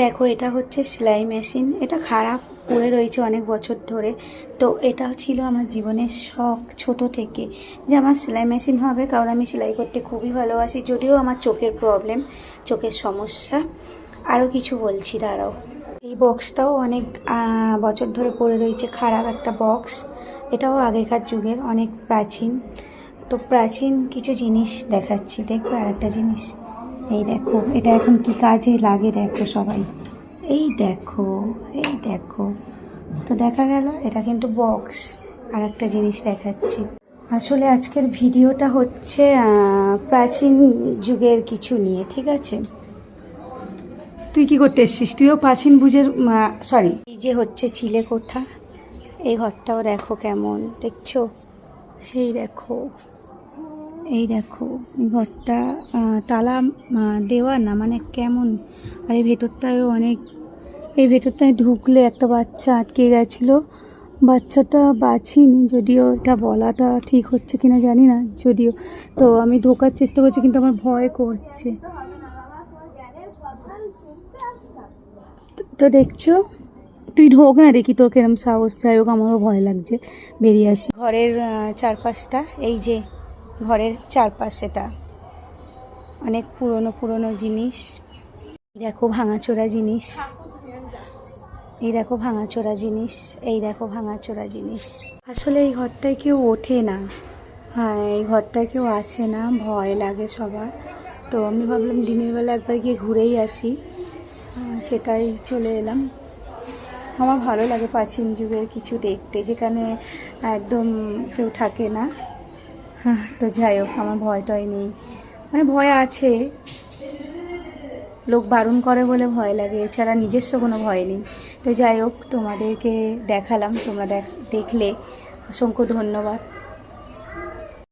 দেখো, এটা হচ্ছে সেলাই মেশিন। এটা খারাপ পড়ে রয়েছে অনেক বছর ধরে। তো এটা ছিল আমার জীবনের শখ ছোট থেকে, যে আমার সেলাই মেশিন হবে, কারণ আমি সেলাই করতে খুবই ভালোবাসি। যদিও আমার চোখের প্রবলেম, চোখের সমস্যা। আরও কিছু বলছি, দাঁড়াও। এই বক্সটাও অনেক বছর ধরে পড়ে রয়েছে, খারাপ একটা বক্স। এটাও আগেকার যুগের, অনেক প্রাচীন। তো প্রাচীন কিছু জিনিস দেখাচ্ছি, দেখবে আরেকটা জিনিস। এই দেখো, এটা এখন কি কাজে লাগে দেখো সবাই। এই দেখো, এই দেখো। তো দেখা গেল এটা কিন্তু বক্স। আর একটা জিনিস দেখাচ্ছি। আসলে আজকের ভিডিওটা হচ্ছে প্রাচীন যুগের কিছু নিয়ে, ঠিক আছে? তুই কি করতে এসছিস? তুইও প্রাচীন যুগের, সরি, এই যে হচ্ছে চিলেকোঠা। এই ঘরটাও দেখো কেমন, দেখছো? এই দেখো, এই দেখো, এই ঘরটা তালা দেওয়া না, মানে কেমন। আর এই ভেতরটায়ও অনেক, এই ভেতরটায় ঢুকলে একটা বাচ্চা আটকে গেছিলো। বাচ্চাটা বাঁচিনি, যদিও এটা বলাটা ঠিক হচ্ছে কিনা জানি না, যদিও। তো আমি ঢোকার চেষ্টা করছি, কিন্তু আমার ভয় করছে। তো দেখছো, তুই ঢোক না, দেখি তোর কিরম সাহস। যাই হোক, আমারও ভয় লাগছে, বেরিয়ে আসি। ঘরের চারপাশটা, এই যে ঘরের চারপাশ, এটা অনেক পুরনো পুরনো জিনিস। দেখো ভাঙাচোরা জিনিস, এই দেখো ভাঙাচোরা জিনিস, এই দেখো ভাঙাচোরা জিনিস। আসলে এই ঘরটায় কেউ ওঠে না, হ্যাঁ, এই ঘরটায় কেউ আসে না, ভয় লাগে সবার। তো আমি ভাবলাম দিনের বেলা একবার গিয়ে ঘুরেই আসি, সেটাই চলে এলাম। আমার ভালো লাগে প্রাচীন যুগের কিছু দেখতে, যেখানে একদম কেউ থাকে না। হ্যাঁ, তো যাই হোক, আমার ভয়টাই নেই, মানে ভয় আছে, লোক বারণ করে বলে ভয় লাগে, এছাড়া নিজস্ব কোনো ভয় নেই। তো যাই হোক, তোমাদেরকে দেখালাম, তোমরা দেখলে অসংখ্য ধন্যবাদ।